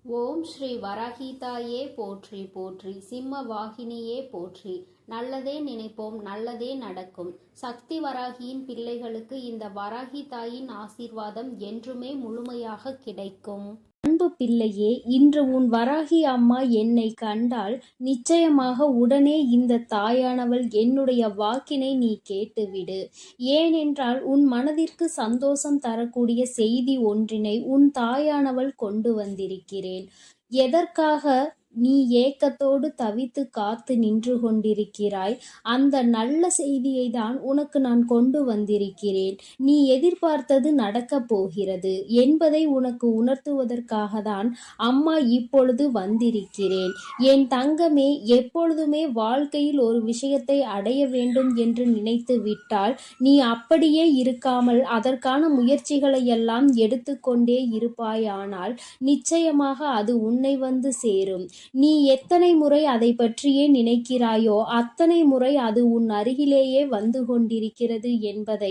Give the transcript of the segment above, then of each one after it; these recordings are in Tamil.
ஓம் ஸ்ரீ வராகிதாயே போற்றி போற்றி, சிம்ம வாகினியே போற்றி. நல்லதே நினைப்போம், நல்லதே நடக்கும். சக்தி வராகியின் பிள்ளைகளுக்கு இந்த வராகி தாயின் ஆசீர்வாதம் என்றுமே முழுமையாக கிடைக்கும். அன்பு பிள்ளையே, இன்று உன் வராகி அம்மா என்னை கண்டால் நிச்சயமாக உடனே இந்த தாயானவள் என்னுடைய வாக்கினை நீ கேட்டுவிடு. ஏனென்றால் உன் மனதிற்கு சந்தோஷம் தரக்கூடிய செய்தி ஒன்றினை உன் தாயானவள் கொண்டு வந்திருக்கிறேன். எதற்காக நீ ஏக்கத்தோடு தவித்து காத்து நின்று கொண்டிருக்கிறாய்? அந்த நல்ல செய்தியை தான் உனக்கு நான் கொண்டு வந்திருக்கிறேன். நீ எதிர்பார்த்தது நடக்கப் போகிறது என்பதை உனக்கு உணர்த்துவதற்காக தான் அம்மா இப்பொழுது வந்திருக்கிறேன். என் தங்கமே, எப்பொழுதுமே வாழ்க்கையில் ஒரு விஷயத்தை அடைய வேண்டும் என்று நினைத்து விட்டால் நீ அப்படியே இருக்காமல் அதற்கான முயற்சிகளை எல்லாம் எடுத்துக்கொண்டே இருப்பாயானால் நிச்சயமாக அது உன்னை வந்து சேரும். நீ எத்தனை முறை அதை பற்றியே நினைக்கிறாயோ அத்தனை முறை அது உன் அருகிலேயே வந்து கொண்டிருக்கிறது என்பதை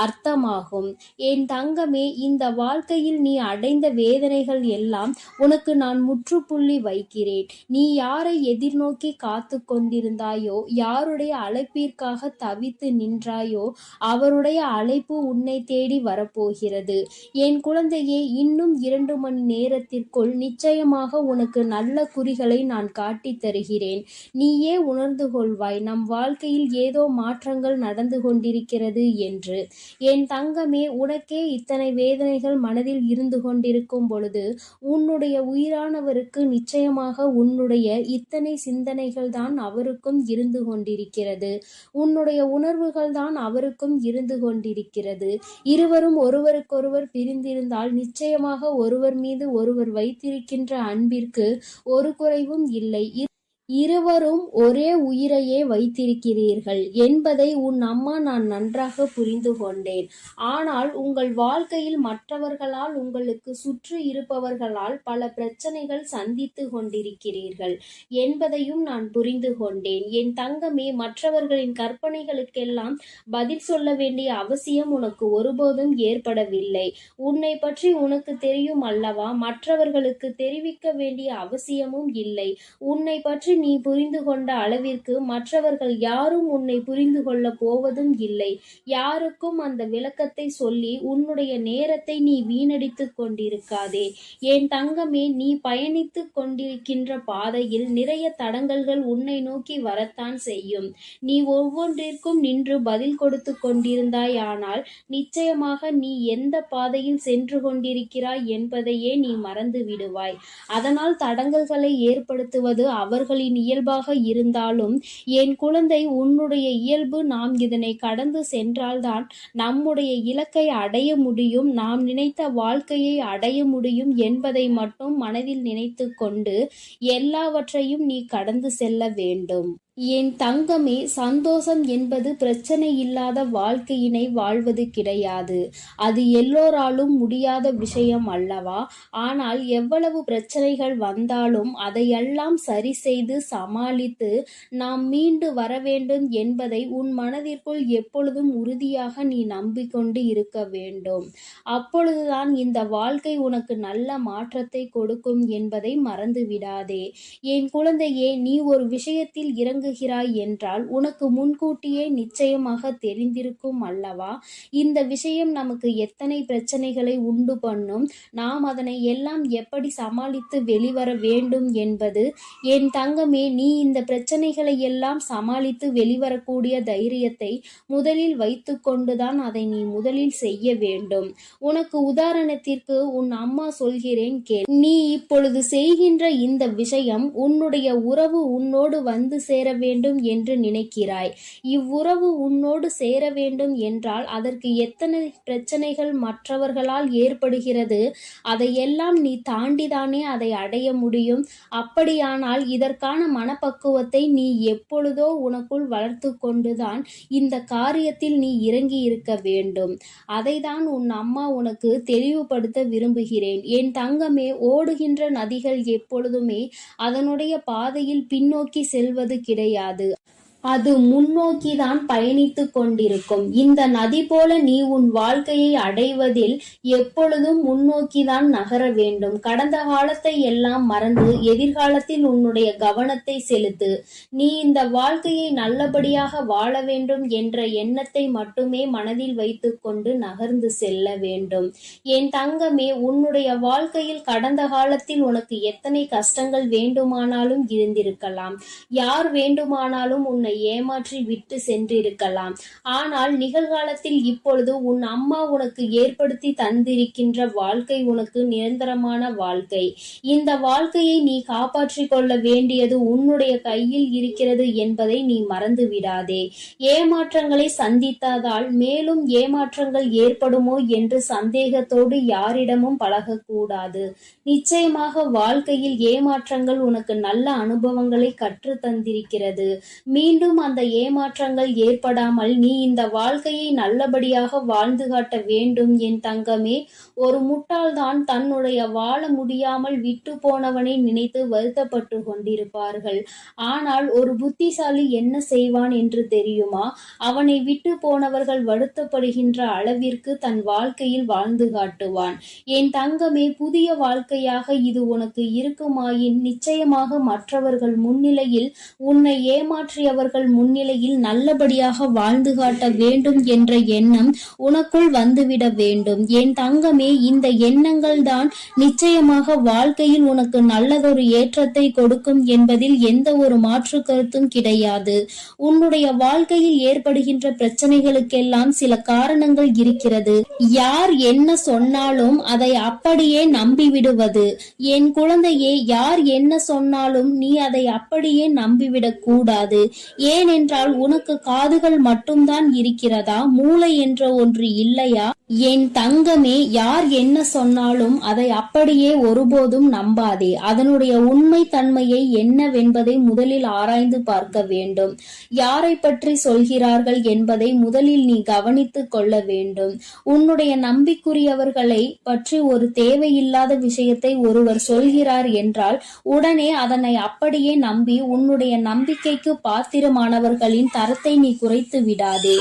அர்த்தமாகும். என் தங்கமே, இந்த வாழ்க்கையில் நீ அடைந்த வேதனைகள் எல்லாம் உனக்கு நான் முற்றுப்புள்ளி வைக்கிறேன். நீ யாரை எதிர்நோக்கி காத்து கொண்டிருந்தாயோ, யாருடைய அழைப்பிற்காக தவித்து நின்றாயோ, அவருடைய அழைப்பு உன்னை தேடி வரப்போகிறது. என் குழந்தையே, இன்னும் 2 மணி நேரத்திற்குள் நிச்சயமாக உனக்கு நல்ல குறிகளை நான் காட்டித் தருகிறேன். நீயே உணர்ந்து கொள்வாய் நம் வாழ்க்கையில் ஏதோ மாற்றங்கள் நடந்து கொண்டிருக்கிறது என்று. என் தங்கமே, உனக்கே இத்தனை வேதனைகள் மனதில் இருந்து கொண்டிருக்கும் பொழுது உன்னுடைய உயிரானவருக்கு நிச்சயமாக உன்னுடைய இத்தனை சிந்தனைகள் தான் அவருக்கும் இருந்து கொண்டிருக்கிறது. உன்னுடைய உணர்வுகள் தான் அவருக்கும் இருந்து கொண்டிருக்கிறது. இருவரும் ஒருவருக்கொருவர் பிரிந்திருந்தால் நிச்சயமாக ஒருவர் மீது ஒருவர் வைத்திருக்கின்ற அன்பிற்கு ஒரு குறைவும் இல்லை. இருவரும் ஒரே உயிரையே வைத்திருக்கிறீர்கள் என்பதை உன் அம்மா நான் நன்றாக புரிந்து கொண்டேன். ஆனால் உங்கள் வாழ்க்கையில் மற்றவர்களால், உங்களுக்கு சுற்றி இருப்பவர்களால் பல பிரச்சனைகள் சந்தித்து கொண்டிருக்கிறீர்கள் என்பதையும் நான் புரிந்து கொண்டேன். என் தங்கமே, மற்றவர்களின் கற்பனைகளுக்கெல்லாம் பதில் சொல்ல வேண்டிய அவசியம் உனக்கு ஒருபோதும் ஏற்படவில்லை. உன்னை பற்றி உனக்கு தெரியும் அல்லவா? மற்றவர்களுக்கு தெரிவிக்க வேண்டிய அவசியமும் இல்லை. உன்னை பற்றி நீ புரிந்து கொண்ட அளவிற்கு மற்றவர்கள் யாரும் உன்னை புரிந்து கொள்ள போவதும் இல்லை. யாருக்கும் அந்த விளக்கத்தை சொல்லி உன்னுடைய நேரத்தை நீ வீணடித்துக் கொண்டிருக்காதே. என் தங்கமே, நீ பயணித்துக் கொண்டிருக்கின்ற பாதையில் நிறைய தடங்கல்கள் உன்னை நோக்கி வரத்தான் செய்யும். நீ ஒவ்வொன்றிற்கும் நின்று பதில் கொடுத்து கொண்டிருந்தாய். ஆனால் நிச்சயமாக நீ எந்த பாதையில் சென்று கொண்டிருக்கிறாய் என்பதையே நீ மறந்து விடுவாய். அதனால் தடங்கல்களை ஏற்படுத்துவது அவர்களின் இயல்பாக இருந்தாலும் என் குழந்தை, உன்னுடைய இயல்பு நாம் இதனை கடந்து சென்றால்தான் நம்முடைய இலக்கை அடைய முடியும், நாம் நினைத்த வாழ்க்கையை அடைய முடியும் என்பதை மட்டும் மனதில் நினைத்து கொண்டு எல்லாவற்றையும் நீ கடந்து செல்ல வேண்டும். என் தங்கமே, சந்தோஷம் என்பது பிரச்சனை இல்லாத வாழ்க்கையினை வாழ்வது கிடையாது. அது எல்லோராலும் முடியாத விஷயம் அல்லவா? ஆனால் எவ்வளவு பிரச்சனைகள் வந்தாலும் அதையெல்லாம் சரி செய்து சமாளித்து நாம் மீண்டு வர வேண்டும் என்பதை உன் மனதிற்குள் எப்பொழுதும் உறுதியாக நீ நம்பிக்கொண்டு இருக்க வேண்டும். அப்பொழுதுதான் இந்த வாழ்க்கை உனக்கு நல்ல மாற்றத்தை கொடுக்கும் என்பதை மறந்து விடாதே. என் குழந்தையே, நீ ஒரு விஷயத்தில் இறங்குகிறாய் என்றால் உனக்கு முன்கூட்டியே நிச்சயமாக தெரிந்திருக்கும் அல்லவா? இந்த விஷயம் நமக்கு எத்தனை பிரச்சனைகளை உண்டு பண்ணும், நாம் அதனை எல்லாம் எப்படி சமாளித்து வெளிவர வேண்டும் என்பது. என் தங்கமே, நீ இந்த பிரச்சனைகளை எல்லாம் சமாளித்து வெளிவரக்கூடிய தைரியத்தை முதலில் வைத்து கொண்டுதான் அதை நீ முதலில் செய்ய வேண்டும். உனக்கு உதாரணத்திற்கு உன் அம்மா சொல்கிறேன் கேள். நீ இப்பொழுது செய்கின்ற இந்த விஷயம் உன்னுடைய உறவு உன்னோடு வந்து சேர வேண்டும் என்று நினைக்கிறாய். இவ்வுறவு உன்னோடு சேர வேண்டும் என்றால் அதற்கு எத்தனை பிரச்சனைகள் மற்றவர்களால் ஏற்படுகிறது, அதையெல்லாம் நீ தாண்டிதானே அதை அடைய முடியும். அப்படியானால் இதற்கான மனப்பக்குவத்தை நீ எப்பொழுதோ உனக்குள் வளர்த்து கொண்டுதான் இந்த காரியத்தில் நீ இறங்கி இருக்க வேண்டும். அதைதான் உன் அம்மா உனக்கு தெளிவுபடுத்த விரும்புகிறேன். என் தங்கமே, ஓடுகின்ற நதிகள் எப்பொழுதுமே அதனுடைய பாதையில் பின்னோக்கி செல்வது கிடையாது. அது முன்னோக்கிதான் பயணித்துக் கொண்டிருக்கும். இந்த நதி போல நீ உன் வாழ்க்கையை அடைவதில் எப்பொழுதும் முன்னோக்கிதான் நகர வேண்டும். கடந்த காலத்தை எல்லாம் மறந்து எதிர்காலத்தில் உன்னுடைய கவனத்தை செலுத்து. நீ இந்த வாழ்க்கையை நல்லபடியாக வாழ வேண்டும் என்ற எண்ணத்தை மட்டுமே மனதில் வைத்துக்கொண்டு நகர்ந்து செல்ல வேண்டும். என் தங்கமே, உன்னுடைய வாழ்க்கையில் கடந்த காலத்தில் உனக்கு எத்தனை கஷ்டங்கள் வேண்டுமானாலும் இருந்திருக்கலாம். யார் வேண்டுமானாலும் உன்னை ஏமாற்றி விட்டு சென்றிருக்கலாம். ஆனால் நிகழ்காலத்தில் இப்பொழுது உன் அம்மா உனக்கு ஏற்படுத்தி தந்திருக்கின்ற வாழ்க்கை உனக்கு நிரந்தரமான வாழ்க்கை. இந்த வாழ்க்கையை நீ காப்பாற்றிக் கொள்ள வேண்டியது உன்னுடைய கையில் இருக்கிறது என்பதை நீ மறந்து விடாதே. ஏமாற்றங்களை சந்தித்ததால் மேலும் ஏமாற்றங்கள் ஏற்படுமோ என்று சந்தேகத்தோடு யாரிடமும் பழகக்கூடாது. நிச்சயமாக வாழ்க்கையில் ஏமாற்றங்கள் உனக்கு நல்ல அனுபவங்களை கற்று தந்திருக்கிறது. மீண்டும் அந்த ஏமாற்றங்கள் ஏற்படாமல் நீ இந்த வாழ்க்கையை நல்லபடியாக வாழ்ந்து காட்ட வேண்டும். என் தங்கமே, ஒரு முட்டாள்தான் தன்னுடைய வாழ முடியாமல் விட்டு போனவனை நினைத்து வருத்தப்பட்டு கொண்டிருப்பார்கள். ஆனால் ஒரு புத்திசாலி என்ன செய்வான் என்று தெரியுமா? அவனை விட்டு போனவர்கள் வருத்தப்படுகின்ற அளவிற்கு தன் வாழ்க்கையில் வாழ்ந்து காட்டுவான். என் தங்கமே, புதிய வாழ்க்கையாக இது உனக்கு இருக்குமாயின் நிச்சயமாக மற்றவர்கள் முன்னிலையில், உன்னை ஏமாற்றியவர்கள் முன்னிலையில் நல்லபடியாக வாழ்ந்து காட்ட வேண்டும் என்ற எண்ணம் உனக்குள் வந்துவிட வேண்டும். என் தங்கமே, இந்த எண்ணங்கள் தான் நிச்சயமாக வாழ்க்கையில் உனக்கு நல்லதொரு ஏற்றத்தை கொடுக்கும் என்பதில் எந்த ஒரு மாற்று கருத்தும் கிடையாது. உன்னுடைய வாழ்க்கையில் ஏற்படுகின்ற பிரச்சனைகளுக்கெல்லாம் சில காரணங்கள் இருக்கிறது. யார் என்ன சொன்னாலும் அதை அப்படியே நம்பிவிடுவது. என் குழந்தையே, யார் என்ன சொன்னாலும் நீ அதை அப்படியே நம்பிவிடக் கூடாது. ஏனென்றால் உனக்கு காதுகள் மட்டும்தான் இருக்கிறதா? மூளை என்ற ஒன்று இல்லையா? என் தங்கமே, யார் என்ன சொன்னாலும் அதை அப்படியே ஒருபோதும் நம்பாதே. அதனுடைய உண்மை தன்மையை என்னவென்பதை முதலில் ஆராய்ந்து பார்க்க வேண்டும். யாரை பற்றி சொல்கிறார்கள் என்பதை முதலில் நீ கவனித்துக் கொள்ள வேண்டும். உன்னுடைய நம்பிக்குரியவர்களை பற்றி ஒரு தேவையில்லாத விஷயத்தை ஒருவர் சொல்கிறார் என்றால் உடனே அதனை அப்படியே நம்பி உன்னுடைய நம்பிக்கைக்கு பாத்திரமானவர்களின் தரத்தை நீ குறைத்து விடாதே.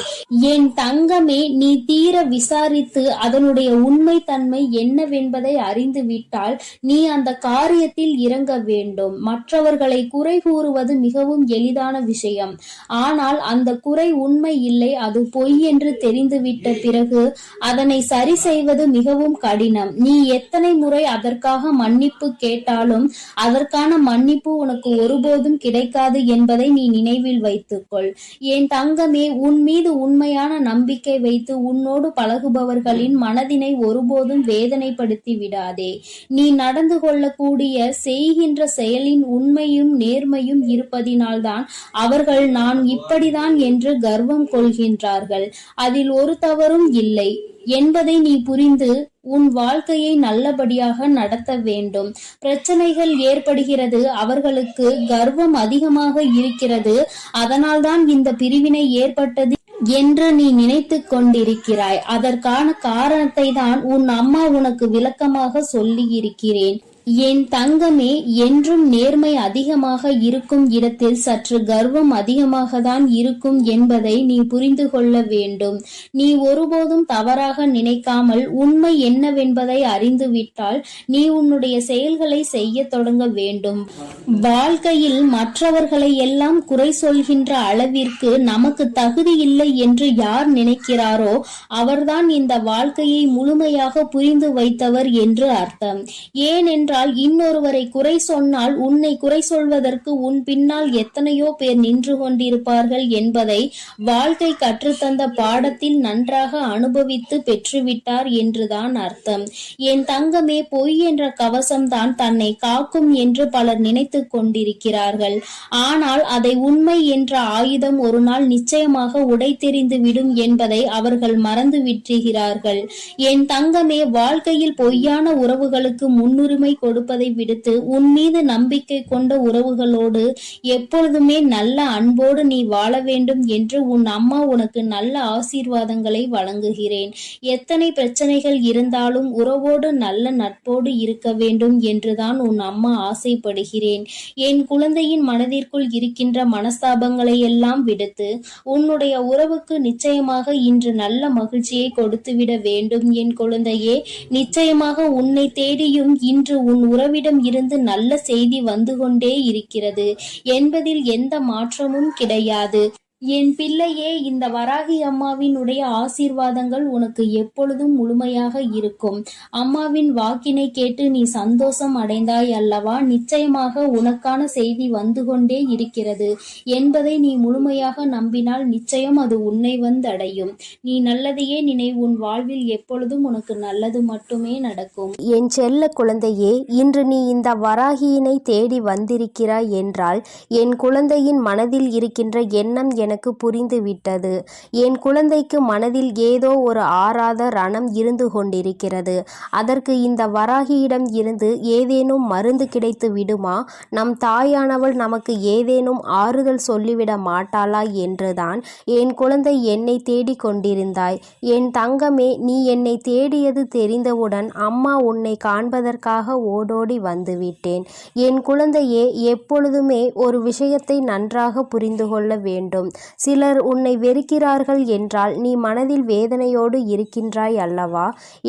என் தங்கமே, நீ தீர விசாரித்து அதனுடைய உண்மை தன்மை என்னவென்பதை அறிந்து விட்டால் நீ அந்த காரியத்தில் இறங்க வேண்டும். மற்றவர்களை குறை கூறுவது மிகவும் எளிதான விஷயம். ஆனால் அந்த குறை உண்மை இல்லை, அது பொய் என்று தெரிந்துவிட்ட பிறகு அதனை சரி செய்வது மிகவும் கடினம். நீ எத்தனை முறை அதற்காக மன்னிப்பு கேட்டாலும் அதற்கான மன்னிப்பு உனக்கு ஒருபோதும் கிடைக்காது என்பதை நீ நினைவில் வைத்துக்கொள். என் தங்கமே, உன் மீது உண்மையான நம்பிக்கை வைத்து உன்னோடு பழகுபவர்களின் மனதினை ஒருபோதும் வேதனைப்படுத்தி விடாதே. நீ நடந்து கொள்ளக்கூடிய செய்கின்ற செயலின் உண்மையும் நேர்மையும் இருப்பதினால்தான் அவர்கள் நான் இப்படிதான் என்று கர்வம் கொள்கின்றார்கள். அதில் ஒரு தவறும் இல்லை என்பதை நீ புரிந்து உன் வாழ்க்கையை நல்லபடியாக நடத்த வேண்டும். பிரச்சனைகள் ஏற்படுகிறது, அவர்களுக்கு கர்வம் அதிகமாக இருக்கிறது, அதனால்தான் இந்த பிரிவினை ஏற்பட்டது என்று நீ நினைத்து கொண்டிருக்கிறாய். அதற்கான காரணத்தை தான் உன் அம்மா உனக்கு விளக்கமாக சொல்லி இருக்கிறேன். என் தங்கமே, என்றும் நேர்மை அதிகமாக இருக்கும் இடத்தில் சற்று கர்வம் அதிகமாக தான் இருக்கும் என்பதை நீ புரிந்து கொள்ள வேண்டும். நீ ஒருபோதும் தவறாக நினைக்காமல் உண்மை என்னவென்பதை அறிந்துவிட்டால் நீ உன்னுடைய செயல்களை செய்ய தொடங்க வேண்டும். வாழ்க்கையில் மற்றவர்களை எல்லாம் குறை சொல்கின்ற அளவிற்கு நமக்கு தகுதி இல்லை என்று யார் நினைக்கிறாரோ அவர்தான் இந்த வாழ்க்கையை முழுமையாக புரிந்து வைத்தவர் என்று அர்த்தம். ஏனென்றால் இன்னொருவரை குறை சொன்னால் உன்னை குறை சொல்வதற்கு உன் பின்னால் எத்தனையோ பேர் நின்று கொண்டிருப்பார்கள் என்பதை வாழ்க்கை கற்றுத்தந்த பாடத்தில் நன்றாக அனுபவித்து பெற்றுவிட்டார் என்றுதான் அர்த்தம். என் தங்கமே, பொய் என்ற கவசம்தான் தன்னை காக்கும் என்று பலர் நினைத்து கொண்டிருக்கிறார்கள். ஆனால் அதை உண்மை என்ற ஆயுதம் ஒரு நாள் நிச்சயமாக உடைத்தெறிந்து விடும் என்பதை அவர்கள் மறந்து விட்டுகிறார்கள். என் தங்கமே, வாழ்க்கையில் பொய்யான உறவுகளுக்கு முன்னுரிமை கொடுப்பதை விடுத்து உன் மீது நம்பிக்கை கொண்ட உறவுகளோடு எப்பொழுதுமே நல்ல அன்போடு நீ வாழ வேண்டும் என்று உன் அம்மா உனக்கு நல்ல ஆசீர்வாதங்களை வழங்குகிறேன். எத்தனை பிரச்சனைகள் இருந்தாலும் உறவோடு நல்ல நட்போடு இருக்க வேண்டும் என்றுதான் உன் அம்மா ஆசைப்படுகிறேன். என் குழந்தையின் மனதிற்குள் இருக்கின்ற மனஸ்தாபங்களை எல்லாம் விடுத்து உன்னுடைய உறவுக்கு நிச்சயமாக இன்று நல்ல மகிழ்ச்சியை கொடுத்துவிட வேண்டும் என் குழந்தையே. நிச்சயமாக உன்னை தேடியும் இன்று உன் உறவிடம் இருந்து நல்ல செய்தி வந்து கொண்டே இருக்கிறது என்பதில் எந்த மாற்றமும் கிடையாது. என் பிள்ளையே, இந்த வராகி அம்மாவினுடைய ஆசீர்வாதங்கள் உனக்கு எப்பொழுதும் முழுமையாக இருக்கும். அம்மாவின் வாக்கினை கேட்டு நீ சந்தோஷம் அடைந்தாய் அல்லவா? நிச்சயமாக உனக்கான செய்தி வந்து கொண்டே இருக்கிறது என்பதை நீ முழுமையாக நம்பினால் நிச்சயம் அது உன்னை வந்தடையும். நீ நல்லதையே நினை. உன் வாழ்வில் எப்பொழுதும் உனக்கு நல்லது மட்டுமே நடக்கும். என் செல்ல குழந்தையே, இன்று நீ இந்த வராகியினை தேடி வந்திருக்கிறாய் என்றால் என் குழந்தையின் மனதில் இருக்கின்ற எண்ணம் எனக்கு புரிந்துவிட்டது. என் குழந்தைக்கு மனதில் ஏதோ ஒரு ஆறாத ரணம் இருந்து கொண்டிருக்கிறது. அதற்கு இந்த வராகியிடம் இருந்து ஏதேனும் மருந்து கிடைத்து விடுமா? நம் தாயானவள் நமக்கு ஏதேனும் ஆறுதல் சொல்லிவிட மாட்டாளா என்றுதான் என் குழந்தை என்னை தேடி கொண்டிருந்தாய். என் தங்கமே, நீ என்னை தேடியது தெரிந்தவுடன் அம்மா உன்னை காண்பதற்காக ஓடோடி வந்துவிட்டேன். என் குழந்தையே, எப்பொழுதுமே ஒரு விஷயத்தை நன்றாக புரிந்து கொள்ள வேண்டும். சிலர் உன்னை வெறுக்கிறார்கள் என்றால் நீ மனதில் வேதனையோடு இருக்கின்றாய் அல்லவா?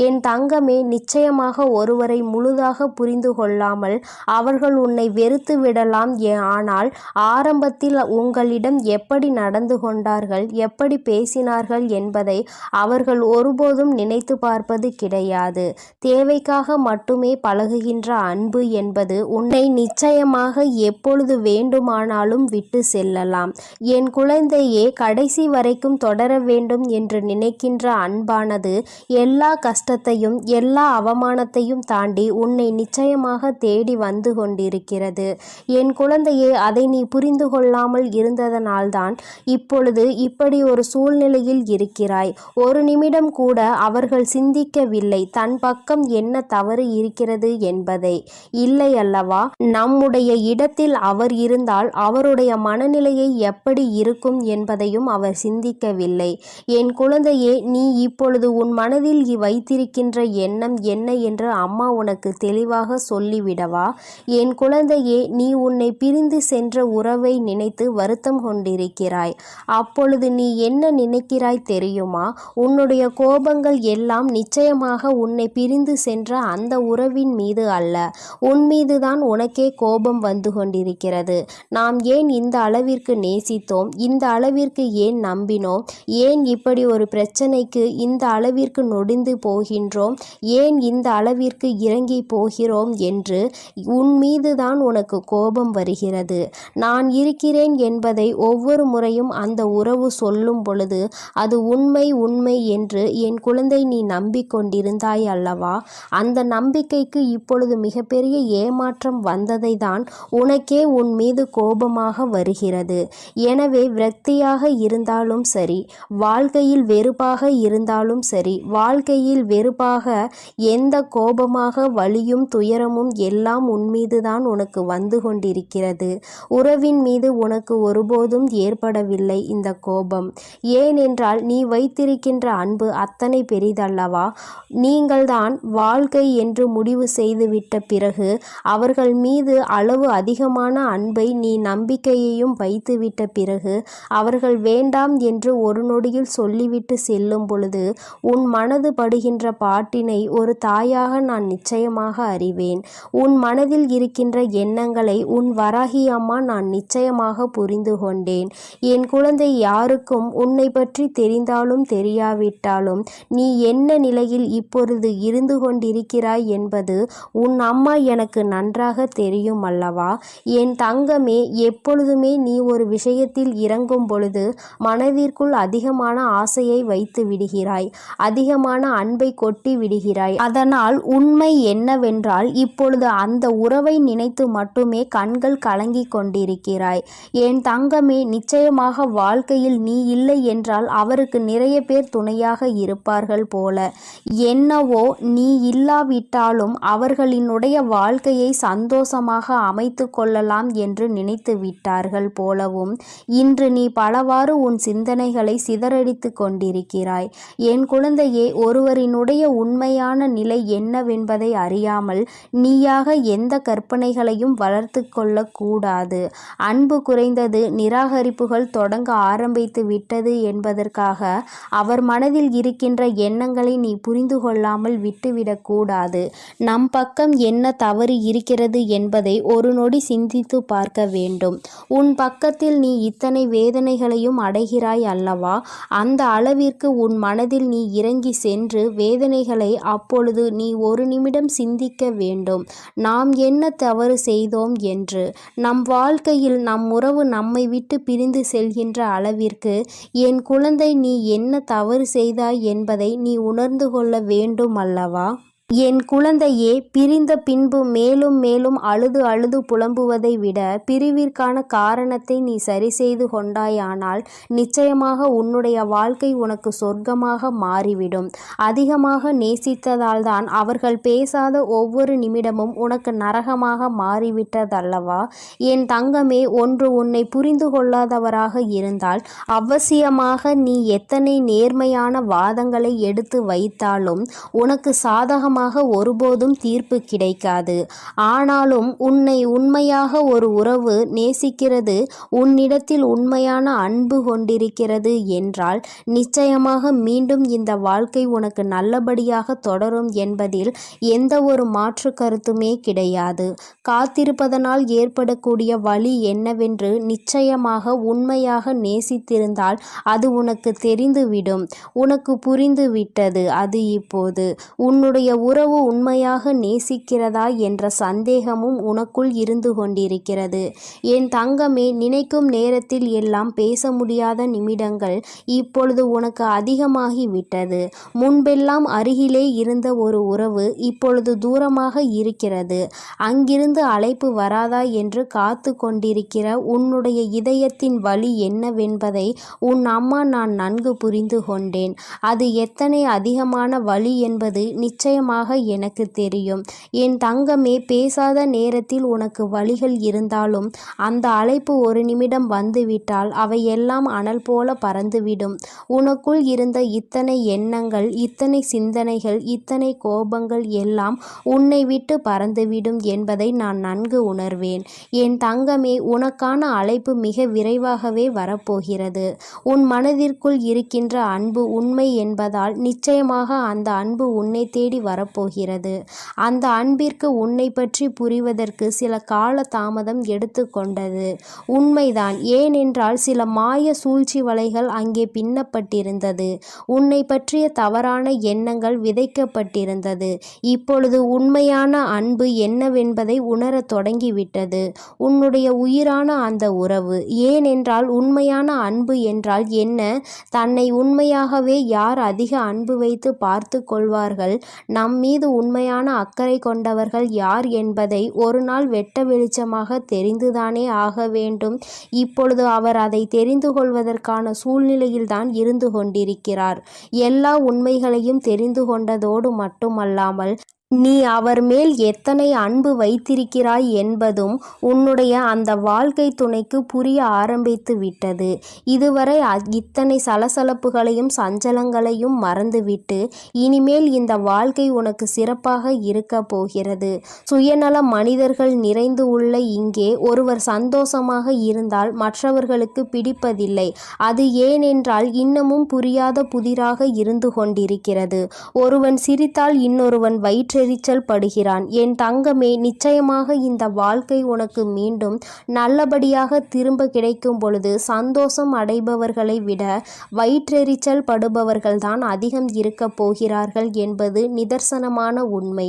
என் தங்கமே, நிச்சயமாக ஒருவரை முழுதாக புரிந்து கொள்ளாமல் அவர்கள் உன்னை வெறுத்து விடலாம். ஆனால் ஆரம்பத்தில் உங்களிடம் எப்படி நடந்து கொண்டார்கள், எப்படி பேசினார்கள் என்பதை அவர்கள் ஒருபோதும் நினைத்து பார்ப்பது கிடையாது. தேவைக்காக மட்டுமே பழகுகின்ற அன்பு என்பது உன்னை நிச்சயமாக எப்பொழுது வேண்டுமானாலும் விட்டு செல்லலாம். என் குழந்தையே, கடைசி வரைக்கும் தொடர வேண்டும் என்று நினைக்கின்ற அன்பானது எல்லா கஷ்டத்தையும் எல்லா அவமானத்தையும் தாண்டி உன்னை நிச்சயமாக தேடி வந்து கொண்டிருக்கிறது. என் குழந்தையே, அதை நீ புரிந்து கொள்ளாமல் இருந்ததனால்தான் இப்பொழுது இப்படி ஒரு சூழ்நிலையில் இருக்கிறாய். ஒரு நிமிடம் கூட அவர்கள் சிந்திக்கவில்லை தன் பக்கம் என்ன தவறு இருக்கிறது என்பதை. இல்லை அல்லவா? நம்முடைய இடத்தில் அவர் இருந்தால் அவருடைய மனநிலையை எப்படி இருக்கும் என்பதையும் அவர் சிந்திக்கவில்லை. என் குழந்தையே, நீ இப்பொழுது உன் மனதில் வைத்திருக்கின்ற எண்ணம் என்ன என்று அம்மா உனக்கு தெளிவாக சொல்லிவிடவா? என் குழந்தையே, நீ உன்னை பிரிந்து சென்ற உறவை நினைத்து வருத்தம் கொண்டிருக்கிறாய். அப்பொழுது நீ என்ன நினைக்கிறாய் தெரியுமா? உன்னுடைய கோபங்கள் எல்லாம் நிச்சயமாக உன்னை பிரிந்து சென்ற அந்த உறவின் மீது அல்ல, உன் மீதுதான் உனக்கே கோபம் வந்து கொண்டிருக்கிறது. நாம் ஏன் இந்த அளவிற்கு நேசித்தோம், இந்த அளவிற்கு ஏன் நம்பினோம், ஏன் இப்படி ஒரு பிரச்சனைக்கு இந்த அளவிற்கு நொடிந்து போகின்றோம், ஏன் இந்த அளவிற்கு இறங்கி போகிறோம் என்று உன் மீதுதான் உனக்கு கோபம் வருகிறது. நான் இருக்கிறேன் என்பதை ஒவ்வொரு முறையும் அந்த உறவு சொல்லும் பொழுது அது உண்மை உண்மை என்று என் குழந்தை நீ நம்பிக்கொண்டிருந்தாய் அல்லவா? அந்த நம்பிக்கைக்கு இப்பொழுது மிகப்பெரிய ஏமாற்றம் வந்ததை தான் உனக்கே உன் மீது கோபமாக வருகிறது. எனவே விரக்தியாக இருந்தாலும் சரி, வாழ்க்கையில் வெறுப்பாக இருந்தாலும் சரி, வாழ்க்கையில் வெறுப்பாக எந்த கோபமாக வலியும் துயரமும் எல்லாம் உன்மீதுதான் உனக்கு வந்து கொண்டிருக்கிறது. உறவின் மீது உனக்கு ஒருபோதும் ஏற்படவில்லை இந்த கோபம். ஏனென்றால் நீ வைத்திருக்கின்ற அன்பு அத்தனை பெரிதல்லவா? நீங்கள்தான் வாழ்க்கை என்று முடிவு செய்துவிட்ட பிறகு அவர்கள் மீது அளவு அதிகமான அன்பை நீ நம்பிக்கையையும் வைத்துவிட்ட பிறகு அவர்கள் வேண்டாம் என்று ஒரு நொடியில் சொல்லிவிட்டு செல்லும் பொழுது உன் மனது படுகின்ற பாட்டினை ஒரு தாயாக நான் நிச்சயமாக அறிவேன். உன் மனதில் இருக்கின்ற எண்ணங்களை உன் வராகி அம்மா நான் நிச்சயமாக புரிந்து கொண்டேன். என் குழந்தை, யாருக்கும் உன்னை பற்றி தெரிந்தாலும் தெரியாவிட்டாலும் நீ என்ன நிலையில் இப்பொழுது இருந்து கொண்டிருக்கிறாய் என்பது உன் அம்மா எனக்கு நன்றாக தெரியும் அல்லவா? என் தங்கமே, எப்பொழுதுமே நீ ஒரு விஷயத்தில் இறங்க தொடங்கும் பொழுது மனதிற்குள் அதிகமான ஆசையை வைத்து விடுகிறாய், அதிகமான அன்பை கொட்டி விடுகிறாய். அதனால் உண்மை என்னவென்றால் இப்பொழுது அந்த உறவை நினைத்து மட்டுமே கண்கள் கலங்கி கொண்டிருக்கிறாய். என் தங்கமே, நிச்சயமாக வாழ்க்கையில் நீ இல்லை என்றால் அவருக்கு நிறைய பேர் துணையாக இருப்பார்கள் போல. என்னவோ நீ இல்லாவிட்டாலும் அவர்களினுடைய வாழ்க்கையை சந்தோஷமாக அமைத்து கொள்ளலாம் என்று நினைத்து விட்டார்கள் போலவும் இன்று நீ பலவாறு உன் சிந்தனைகளை சிதறடித்து கொண்டிருக்கிறாய். என் குழந்தையே, ஒருவரினுடைய உண்மையான நிலை என்னவென்பதை அறியாமல் நீயாக எந்த கற்பனைகளையும் வளர்த்து கொள்ளக்கூடாது. அன்பு குறைந்தது, நிராகரிப்புகள் தொடங்க ஆரம்பித்து விட்டது என்பதற்காக அவர் மனதில் இருக்கின்ற எண்ணங்களை நீ புரிந்து கொள்ளாமல் விட்டுவிடக்கூடாது. நம் பக்கம் என்ன தவறு இருக்கிறது என்பதை ஒரு நொடி சிந்தித்து பார்க்க வேண்டும். உன் பக்கத்தில் நீ இத்தனை வேதனைகளையும் அடைகிறாய் அல்லவா? அந்த அளவிற்கு உன் மனதில் நீ இறங்கி சென்று வேதனைகளை அப்பொழுது நீ ஒரு நிமிடம் சிந்திக்க வேண்டும். நாம் என்ன தவறு செய்தோம் என்று. நம் வாழ்க்கையில் நம் உறவு நம்மை விட்டு பிரிந்து செல்கின்ற அளவிற்கு என் குழந்தை நீ என்ன தவறு செய்தாய் என்பதை நீ உணர்ந்து கொள்ள வேண்டும் அல்லவா? என் குழந்தையே, பிரிந்த பின்பு மேலும் மேலும் அழுது அழுது புலம்புவதை விட பிரிவிற்கான காரணத்தை நீ சரி செய்து கொண்டாயானால் நிச்சயமாக உன்னுடைய வாழ்க்கை உனக்கு சொர்க்கமாக மாறிவிடும். அதிகமாக நேசித்ததால் தான் அவர்கள் பேசாத ஒவ்வொரு நிமிடமும் உனக்கு நரகமாக மாறிவிட்டதல்லவா? என் தங்கமே, ஒன்று உன்னை புரிந்து கொள்ளாதவராக இருந்தால் அவசியமாக நீ எத்தனை நேர்மையான வாதங்களை எடுத்து வைத்தாலும் உனக்கு சாதகமாக ஒருபோதும் தீர்ப்பு கிடைக்காது. ஆனாலும் உன்னை உண்மையாக ஒரு உறவு நேசிக்கிறது, உன்னிடத்தில் உண்மையான அன்பு கொண்டிருக்கிறது என்றால் நிச்சயமாக மீண்டும் இந்த வாழ்க்கை உனக்கு நல்லபடியாக தொடரும் என்பதில் எந்த ஒரு மாற்று கருத்துமே கிடையாது. காத்திருப்பதனால் ஏற்படக்கூடிய வலி என்னவென்று நிச்சயமாக உண்மையாக நேசித்திருந்தால் அது உனக்கு தெரிந்துவிடும். உனக்கு புரிந்து விட்டது. அது இப்போது உன்னுடைய உறவு உண்மையாக நேசிக்கிறதா என்ற சந்தேகமும் உனக்குள் இருந்து கொண்டிருக்கிறது. என் தங்கமே, நினைக்கும் நேரத்தில் எல்லாம் பேச முடியாத நிமிடங்கள் இப்பொழுது உனக்கு அதிகமாகிவிட்டது. முன்பெல்லாம் அருகிலே இருந்த ஒரு உறவு இப்பொழுது தூரமாக இருக்கிறது. அங்கிருந்து அழைப்பு வராதா என்று காத்து கொண்டிருக்கிற உன்னுடைய இதயத்தின் வலி என்னவென்பதை உன் அம்மா நான் நன்கு புரிந்து கொண்டேன். அது எத்தனை அதிகமான வலி என்பது நிச்சயமாக எனக்கு தெரியும். என் தங்கமே, பேசாத நேரத்தில் உனக்கு வலிகள் இருந்தாலும் அந்த அழைப்பு ஒரு நிமிடம் வந்துவிட்டால் அவை எல்லாம் அனல் போல பறந்துவிடும். உனக்குள் இருந்த இத்தனை எண்ணங்கள், இத்தனை சிந்தனைகள், இத்தனை கோபங்கள் எல்லாம் உன்னை விட்டு பறந்துவிடும் என்பதை நான் நன்கு உணர்வேன். என் தங்கமே, உனக்கான அழைப்பு மிக விரைவாகவே வரப்போகிறது. உன் மனதிற்குள் இருக்கின்ற அன்பு உண்மை என்பதால் நிச்சயமாக அந்த அன்பு உன்னை தேடி வரப்போகிறது. அந்த அன்பிற்கு உன்னை பற்றி புரிவதற்கு சில கால தாமதம் எடுத்துக்கொண்டது. உண்மைதான். ஏனென்றால் சில மாய சூழ்ச்சி வலைகள் அங்கே பின்னப்பட்டிருந்தது. உன்னை பற்றிய தவறான எண்ணங்கள் விதைக்கப்பட்டிருந்தது. இப்பொழுது உண்மையான அன்பு என்னவென்பதை உணரத் தொடங்கிவிட்டது உன்னுடைய உயிரான அந்த உறவு. ஏனென்றால் உண்மையான அன்பு என்றால் என்ன? தன்னை உண்மையாகவே யார் அதிக அன்பு வைத்து பார்த்து கொள்வார்கள், நம் மீது உண்மையான அக்கறை கொண்டவர்கள் யார் என்பதை ஒரு நாள் வெட்ட வெளிச்சமாக தெரிந்துதானே ஆக வேண்டும். இப்பொழுது அவர் அதை தெரிந்து கொள்வதற்கான சூழ்நிலையில்தான் இருந்து கொண்டிருக்கிறார். எல்லா உண்மைகளையும் தெரிந்து கொண்டதோடு மட்டுமல்லாமல் நீ அவர் மேல் எத்தனை அன்பு வைத்திருக்கிறாய் என்பதும் உன்னுடைய அந்த வாழ்க்கை துணைக்கு புரிய ஆரம்பித்து விட்டது. இதுவரை இத்தனை சலசலப்புகளையும் சஞ்சலங்களையும் மறந்துவிட்டு இனிமேல் இந்த வாழ்க்கை உனக்கு சிறப்பாக இருக்க போகிறது. சுயநல மனிதர்கள் நிறைந்து உள்ள இங்கே ஒருவர் சந்தோஷமாக இருந்தால் மற்றவர்களுக்கு பிடிப்பதில்லை. அது ஏனென்றால் இன்னமும் புரியாத புதிராக இருந்து கொண்டிருக்கிறது. ஒருவன் சிரித்தால் இன்னொருவன் வயிற்றை வயிற்றெரிச்சல் படுகிறான். என் தங்கமே, நிச்சயமாக இந்த வாழ்க்கை உனக்கு மீண்டும் நல்லபடியாக திரும்ப கிடைக்கும் பொழுது சந்தோஷம் அடைபவர்களை விட வயிற்றெரிச்சல் படுபவர்கள்தான் அதிகம் இருக்கப் போகிறார்கள் என்பது நிதர்சனமான உண்மை.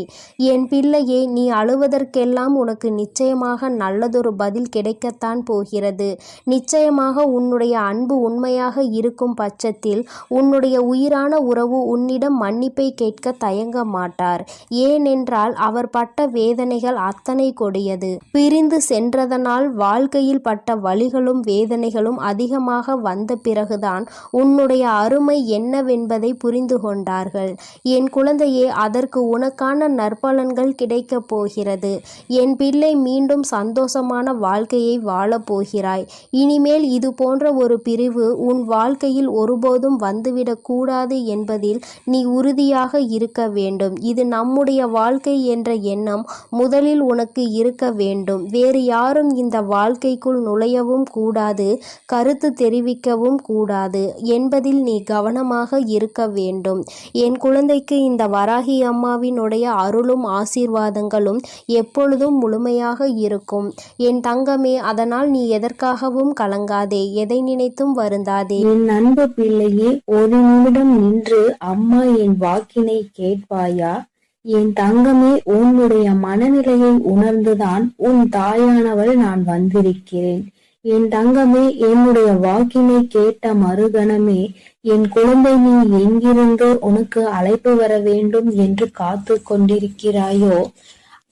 என் பிள்ளையே, நீ அழுவதற்கெல்லாம் உனக்கு நிச்சயமாக நல்லதொரு பதில் கிடைக்கத்தான் போகிறது. நிச்சயமாக உன்னுடைய அன்பு உண்மையாக இருக்கும் பட்சத்தில் உன்னுடைய உயிரான உறவு உன்னிடம் மன்னிப்பை கேட்க தயங்க மாட்டார். ஏனென்றால் அவர் பட்ட வேதனைகள் அத்தனை கொடியது. பிரிந்து சென்றதனால் வாழ்க்கையில் பட்ட வலிகளும் வேதனைகளும் அதிகமாக வந்த பிறகுதான் உன்னுடைய அருமை என்னவென்பதை புரிந்து கொண்டார்கள். என் குழந்தையே, அதற்கு உனக்கான நற்பலன்கள் கிடைக்கப் போகிறது. என் பிள்ளை, மீண்டும் சந்தோஷமான வாழ்க்கையை வாழப் போகிறாய். இனிமேல் இது போன்ற ஒரு பிரிவு உன் வாழ்க்கையில் ஒருபோதும் வந்துவிடக் கூடாது என்பதில் நீ உறுதியாக இருக்க வேண்டும். இது நம்முடைய வாழ்க்கை என்ற எண்ணம் முதலில் உனக்கு இருக்க வேண்டும். வேறு யாரும் இந்த வாழ்க்கைக்குள் நுழையவும் கூடாது, கருத்து தெரிவிக்கவும் கூடாது என்பதில் நீ கவனமாக இருக்க வேண்டும். என் குழந்தைக்கு இந்த வராகி அம்மாவினுடைய அருளும் ஆசீர்வாதங்களும் எப்பொழுதும் முழுமையாக இருக்கும். என் தங்கமே, அதனால் நீ எதற்காகவும் கலங்காதே, எதை நினைத்தும் வருந்தாதே. என் அன்பு பிள்ளையே, ஒரு நிமிடம் நின்று அம்மா என் வாக்கினை கேட்பாயா? என் தங்கமே, உன்னுடைய மனநிலையை உணர்ந்துதான் உன் தாயானவள் நான் வந்திருக்கிறேன். என் தங்கமே, என்னுடைய வாக்கினை கேட்ட மறுகணமே என் குழந்தை, நீ எங்கிருந்து உனக்கு அழைப்பு வர வேண்டும் என்று காத்து கொண்டிருக்கிறாயோ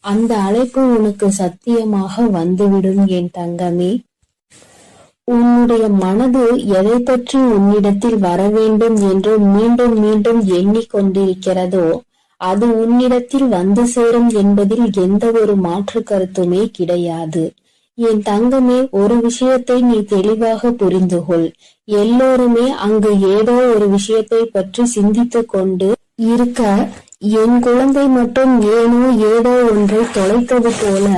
அந்த அழைப்பு உனக்கு சத்தியமாக வந்துவிடும். என் தங்கமே, உன்னுடைய மனது எதை பற்றி உன்னிடத்தில் வர வேண்டும் என்று மீண்டும் மீண்டும் எண்ணிக்கொண்டிருக்கிறதோ அது உன்னிடத்தில் வந்து சேரும் என்பதில் எந்த ஒரு மாற்று கருத்துமே கிடையாது. என் தங்கமே, ஒரு விஷயத்தை நீ தெளிவாக புரிந்து கொள். எல்லோருமே அங்கு ஏதோ ஒரு விஷயத்தை பற்றி சிந்தித்து கொண்டு இருக்க, என் குழந்தை மட்டும் ஏதோ ஒன்றை தொலைத்தது போல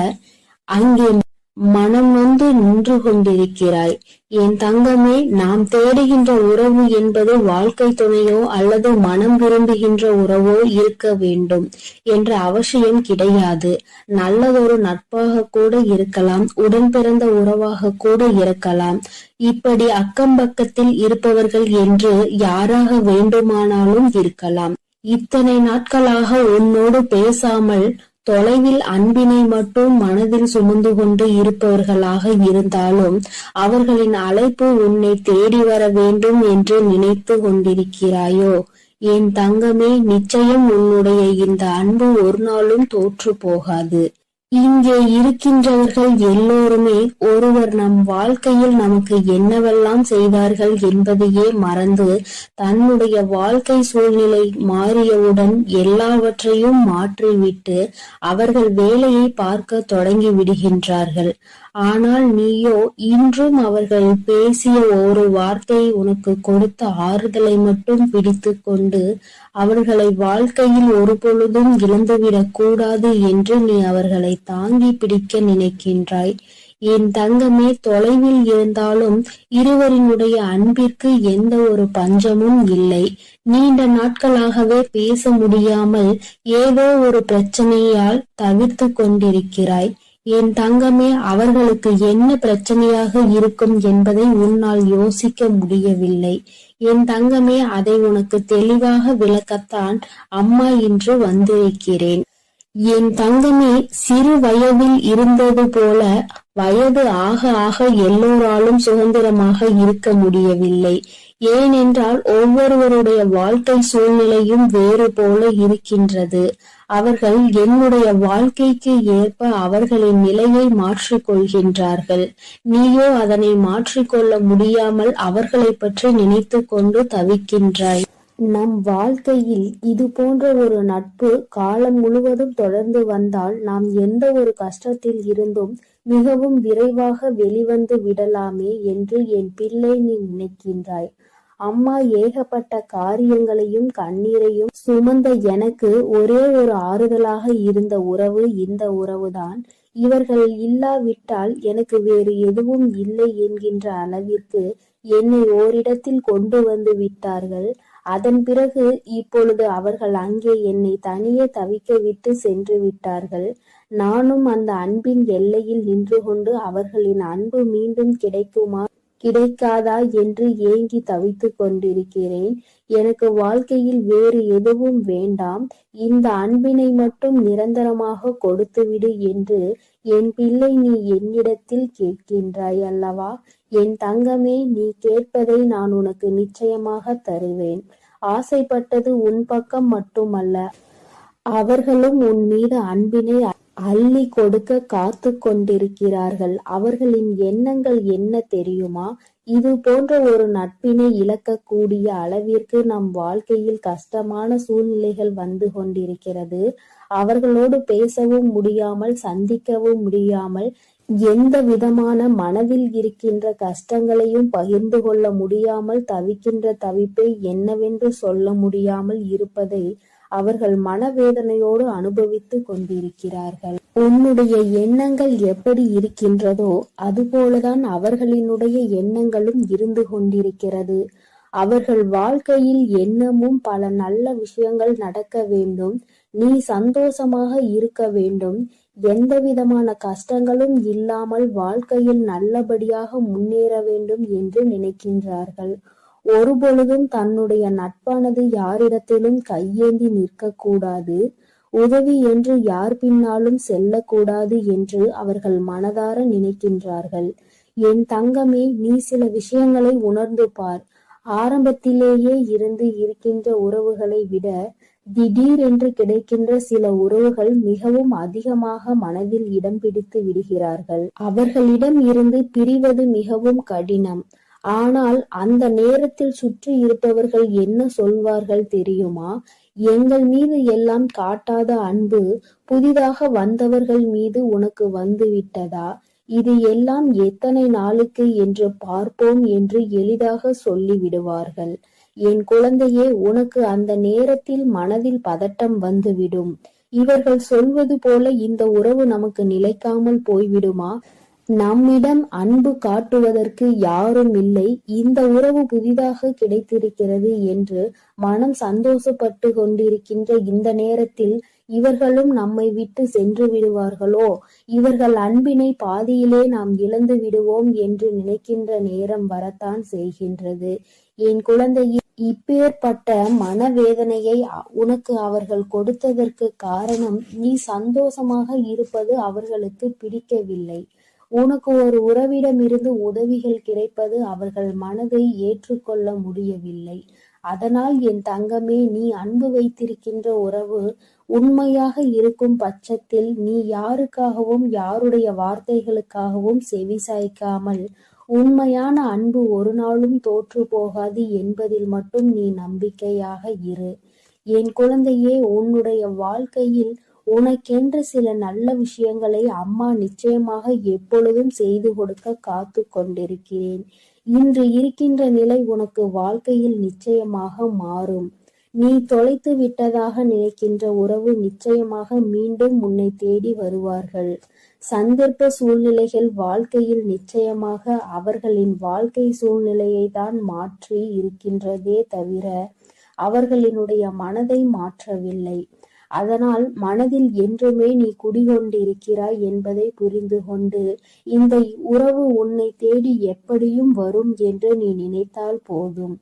அங்கே மனம் நொந்து நின்று கொண்டிருக்கிறாய். என் தங்கமே, நாம் தேடுகின்ற உறவு என்பது வாழ்க்கை துணையோ அல்லது மனம் விரும்புகின்ற உறவோ இருக்க வேண்டும் என்ற அவசியம் கிடையாது. நல்லதொரு நட்பாக கூட இருக்கலாம், உடன் பிறந்த உறவாக கூட இருக்கலாம். இப்படி அக்கம் பக்கத்தில் இருப்பவர்கள் என்று யாராக வேண்டுமானாலும் இருக்கலாம். இத்தனை நாட்களாக உன்னோடு பேசாமல் தொலைவில் அன்பினை மட்டும் மனதில் சுமந்து கொண்டு இருப்பவர்களாக இருந்தாலும் அவர்களின் அழைப்பு உன்னை தேடி வர வேண்டும் என்று நினைத்து கொண்டிருக்கிறாயோ? என் தங்கமே, நிச்சயம் உன்னுடைய இந்த அன்பு ஒரு நாளும் தோற்று போகாது. இங்கே இருக்கின்றவர்கள் எல்லோருமே ஒருவர் நம் வாழ்க்கையில் நமக்கு என்னவெல்லாம் செய்தார்கள் என்பதையே மறந்து தன்னுடைய வாழ்க்கை சூழ்நிலை மாறியவுடன் எல்லாவற்றையும் மாற்றிவிட்டு அவர்கள் வேலையை பார்க்க தொடங்கி விடுகின்றார்கள். ஆனால் நீயோ இன்றும் அவர்கள் பேசிய ஒரு வார்த்தை உனக்கு கொடுத்த ஆறுதலை மட்டும் பிடித்து கொண்டு அவர்களை வாழ்க்கையில் ஒரு பொழுதும் இழந்துவிடக் கூடாது என்று நீ அவர்களை தாங்கி பிடிக்க நினைக்கின்றாய். என் தங்கமே, தொலைவில் இருந்தாலும் இருவரினுடைய அன்பிற்கு எந்த ஒரு பஞ்சமும் இல்லை. நீண்ட நாட்களாகவே பேச முடியாமல் ஏதோ ஒரு பிரச்சனையால் தவிர்த்து கொண்டிருக்கிறாய். என் தங்கமே, அவர்களுக்கு என்ன பிரச்சனையாக இருக்கும் என்பதை உன்னால் யோசிக்க முடியவில்லை. என் தங்கமே, அதை உனக்கு தெளிவாக விளக்கத்தான் அம்மா இன்று வந்திருக்கிறேன். என் தங்கமே, சிறு வயதில் இருந்தது போல வயது ஆக ஆக எல்லோராலும் சுதந்திரமாக இருக்க முடியவில்லை. ஏனென்றால் ஒவ்வொருவருடைய வாழ்க்கை சூழ்நிலையும் வேறு போல இருக்கின்றது. அவர்கள் என்னுடைய வாழ்க்கைக்கு ஏற்ப அவர்களின் நிலையை மாற்றிக் கொள்கின்றார்கள். நீயோ அதனை மாற்றிக்கொள்ள முடியாமல் அவர்களை பற்றி நினைத்து கொண்டு தவிக்கின்றாய். நம் வாழ்க்கையில் இது போன்ற ஒரு நட்பு காலம் முழுவதும் தொடர்ந்து வந்தால் நாம் எந்த ஒரு கஷ்டத்தில் இருந்தும் மிகவும் விரைவாக வெளிவந்து விடலாமே என்று என் பிள்ளை நீ நினைக்கின்றாய். அம்மா ஏகப்பட்ட காரியங்களையும் கண்ணீரையும் சுமந்த எனக்கு ஒரே ஒரு ஆறுதலாக இருந்த உறவு இந்த உறவுதான். இவர்கள் இல்லாவிட்டால் எனக்கு வேறு எதுவும் இல்லை என்கின்ற அளவிற்கு என்னை ஓரிடத்தில் கொண்டு வந்து விட்டார்கள். அதன் பிறகு இப்பொழுது அவர்கள் அங்கே என்னை தனியே தவிக்க விட்டு சென்று விட்டார்கள். நானும் அந்த அன்பின் எல்லையில் நின்று கொண்டு அவர்களின் அன்பு மீண்டும் கிடைக்குமா கிடைக்காதா என்று ஏங்கி தவித்துக் கொண்டிருக்கிறேன். எனக்கு வாழ்க்கையில் வேறு எதுவும் வேண்டாம், இந்த அன்பினை மட்டும் நிரந்தரமாக கொடுத்துவிடு என்று என் பிள்ளை நீ என்னிடத்தில் கேட்கின்றாய் அல்லவா? என் தங்கமே, நீ கேட்பதை நான் உனக்கு நிச்சயமாக தருவேன். ஆசைப்பட்டது உன் பக்கம் மட்டுமல்ல, அவர்களும் உன் மீது அன்பினை அள்ளி கொடுக்க காத்து கொண்டிருக்கிறார்கள். அவர்களின் எண்ணங்கள் என்ன தெரியுமா? இது போன்ற ஒரு நட்பினை இழக்கக்கூடிய அளவிற்கு நம் வாழ்க்கையில் கஷ்டமான சூழ்நிலைகள் வந்து கொண்டிருக்கிறது. அவர்களோடு பேசவும் முடியாமல், சந்திக்கவும் முடியாமல், எந்த விதமான மனதில் இருக்கின்ற கஷ்டங்களையும் பகிர்ந்து கொள்ள முடியாமல் தவிக்கின்ற தவிப்பை என்னவென்று சொல்ல முடியாமல் இருப்பதை அவர்கள் மனவேதனையோடு அனுபவித்து கொண்டிருக்கிறார்கள். உன்னுடைய எண்ணங்கள் எப்படி இருக்கின்றதோ அதுபோலதான் அவர்களினுடைய எண்ணங்களும் இருந்து கொண்டிருக்கிறது. அவர்கள் வாழ்க்கையில் எண்ணமும் பல நல்ல விஷயங்கள் நடக்க வேண்டும், நீ சந்தோஷமாக இருக்க வேண்டும், எந்த விதமான கஷ்டங்களும் இல்லாமல் வாழ்க்கையில் நல்லபடியாக முன்னேற வேண்டும் என்று நினைக்கின்றார்கள். ஒருபொழுதும் தன்னுடைய நட்பானது யாரிடத்திலும் கையேந்தி நிற்கக்கூடாது, உதவி என்று யார் பின்னாலும் செல்லக்கூடாது என்று அவர்கள் மனதார நினைக்கின்றார்கள். என் தங்கமே, நீ சில விஷயங்களை உணர்ந்து பார். ஆரம்பத்திலேயே இருந்து இருக்கின்ற உறவுகளை விட திடீரென்று கிடைக்கின்ற சில உறவுகள் மிகவும் அதிகமாக மனதில் இடம் பிடித்து விடுகிறார்கள். அவர்களிடம் இருந்து பிரிவது மிகவும் கடினம். ஆனால் அந்த நேரத்தில் சுற்றி இருப்பவர்கள் என்ன சொல்வார்கள் தெரியுமா? எங்கள் மீது எல்லாம் காட்டாத அன்பு புதிதாக வந்தவர்கள் மீது உனக்கு வந்து விட்டதா? இது எல்லாம் எத்தனை நாளுக்கு என்று பார்ப்போம் என்று எளிதாக சொல்லி விடுவார்கள். என் குழந்தையே, உனக்கு அந்த நேரத்தில் மனதில் பதட்டம் வந்துவிடும். இவர்கள் சொல்வது போல இந்த உறவு நமக்கு நிலைக்காமல் போய்விடுமா? நம்மிடம் அன்பு காட்டுவதற்கு யாரும் இல்லை, இந்த உறவு புதிதாக கிடைத்திருக்கிறது என்று மனம் சந்தோஷப்பட்டு கொண்டிருக்கின்ற இந்த நேரத்தில் இவர்களும் நம்மை விட்டு சென்று விடுவார்களோ, இவர்கள் அன்பினை பாதியிலே நாம் இழந்து விடுவோம் என்று நினைக்கின்ற நேரம் வரத்தான் செய்கின்றது. என் குழந்தையே, இப்பேற்பட்ட மனவேதனையை உனக்கு அவர்கள் கொடுத்ததற்கு காரணம் நீ சந்தோஷமாக இருப்பது அவர்களுக்கு பிடிக்கவில்லை. உனக்கு ஒரு உறவிடமிருந்து உதவிகள் கிடைப்பது அவர்கள் மனதை ஏற்றுக்கொள்ள முடியவில்லை. அதனால் என் தங்கமே, நீ அன்பு வைத்திருக்கின்ற உறவு உண்மையாக இருக்கும் பட்சத்தில் நீ யாருக்காகவும் யாருடைய வார்த்தைகளுக்காகவும் செவிசாய்க்காமல் உண்மையான அன்பு ஒரு நாளும் தோற்று போகாது என்பதில் மட்டும் நீ நம்பிக்கையாக இரு. என் குழந்தையே, உன்னுடைய வாழ்க்கையில் உனக்கென்று சில நல்ல விஷயங்களை அம்மா நிச்சயமாக எப்பொழுதும் செய்து கொடுக்க காத்து கொண்டிருக்கிறேன். இன்று இருக்கின்ற நிலை உனக்கு வாழ்க்கையில் நிச்சயமாக மாறும். நீ தொலைத்து விட்டதாக நினைக்கின்ற உறவு நிச்சயமாக மீண்டும் உன்னை தேடி வருவார்கள். சந்தர்ப்ப சூழ்நிலைகள் வாழ்க்கையில் நிச்சயமாக அவர்களின் வாழ்க்கை சூழ்நிலையை தான் மாற்றி இருக்கின்றதே தவிர அவர்களினுடைய மனதை மாற்றவில்லை. அதனால் மனதில் என்றுமே நீ குடிகொண்டிருக்கிறாய் என்பதை புரிந்து கொண்டு இந்த உறவு உன்னை தேடி எப்படியும் வரும் என்று நீ நினைத்தால் போதும்.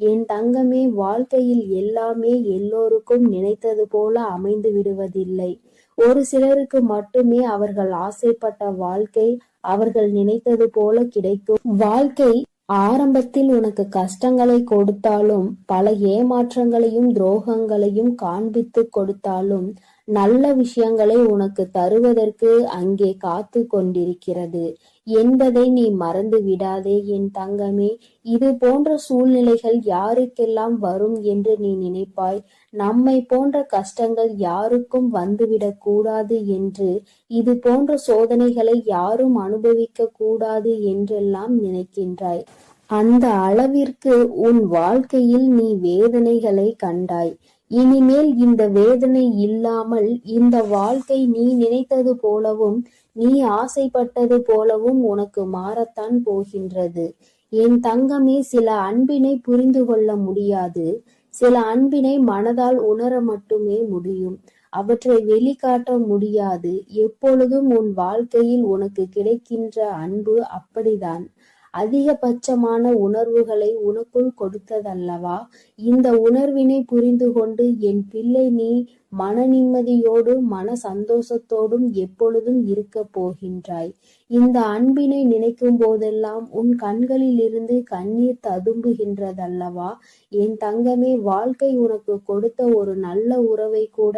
என் தங்கமே, வாழ்க்கையில் எல்லாமே எல்லோருக்கும் நினைத்தது போல அமைந்து விடுவதில்லை. ஒரு சிலருக்கு மட்டுமே அவர்கள் ஆசைப்பட்ட வாழ்க்கை அவர்கள் நினைத்தது போல கிடைக்கும். வாழ்க்கை ஆரம்பத்தில் உனக்கு கஷ்டங்களை கொடுத்தாலும், பல ஏமாற்றங்களையும் துரோகங்களையும் காண்பித்து கொடுத்தாலும், நல்ல விஷயங்களை உனக்கு தருவதற்கு அங்கே காத்து கொண்டிருக்கிறது என்பதை நீ மறந்து விடாதே என் தங்கமே. இது போன்ற சூழ்நிலைகள் யாருக்கெல்லாம் வரும் என்று நீ நினைப்பாய்? நம்மை போன்ற கஷ்டங்கள் யாருக்கும் வந்துவிடக் கூடாது என்று, இது போன்ற சோதனைகளை யாரும் அனுபவிக்க கூடாது என்றெல்லாம் நினைக்கின்றாய். அந்த அளவிற்கு உன் வாழ்க்கையில் நீ வேதனைகளை கண்டாய். இனிமேல் இந்த வேதனை இல்லாமல் இந்த வாழ்க்கை நீ நினைத்தது போலவும் நீ ஆசைப்பட்டது போலவும் உனக்கு மாறத்தான் போகின்றது. என் தங்கமே, சில அன்பினை புரிந்து கொள்ள முடியாது, சில அன்பினை மனதால் உணர மட்டுமே முடியும், அவற்றை வெளிக்காட்ட முடியாது. எப்பொழுதும் உன் வாழ்க்கையில் உனக்கு கிடைக்கின்ற அன்பு அப்படித்தான். அதிகபட்சமான உணர்வுகளை உனக்குள் கொடுத்ததல்லவா? இந்த உணர்வினை புரிந்து கொண்டு என் பிள்ளை நீ மன நிம்மதியோடு மன சந்தோஷத்தோடும் எப்பொழுதும் இருக்க போகின்றாய். இந்த அன்பினை நினைக்கும் போதெல்லாம் உன் கண்களில் இருந்து கண்ணீர் ததும்புகின்றதல்லவா? என் தங்கமே, வாழ்க்கை உனக்கு கொடுத்த ஒரு நல்ல உறவை கூட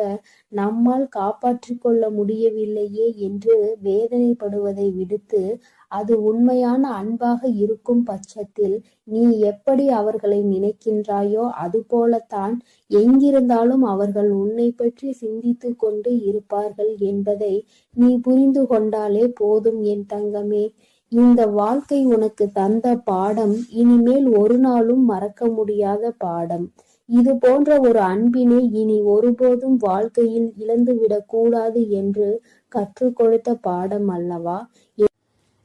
நம்மால் காப்பாற்றிக் கொள்ள முடியவில்லையே என்று வேதனைப்படுவதை விடுத்து, அது உண்மையான அன்பாக இருக்கும் பட்சத்தில் நீ எப்படி அவர்களை நினைக்கின்றாயோ அதுபோலத்தான் எங்கிருந்தாலும் அவர்கள் உன்னை பற்றி சிந்தித்து கொண்டு இருப்பார்கள் என்பதை நீ புரிந்து கொண்டாலே போதும் என் தங்கமே. இந்த வாழ்க்கை உனக்கு தந்த பாடம் இனிமேல் ஒரு நாளும் மறக்க முடியாத பாடம். இது போன்ற ஒரு அன்பினை இனி ஒருபோதும் வாழ்க்கையில் இழந்துவிடக் கூடாது என்று கற்றுக் கொடுத்த பாடம் அல்லவா?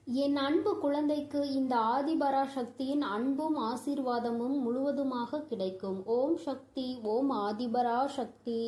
என் அன்பு குழந்தைக்கு இந்த ஆதிபராசக்தியின் அன்பும் ஆசீர்வாதமும் முழுவதுமாக கிடைக்கும். ஓம் சக்தி, ஓம் ஆதிபராசக்தி.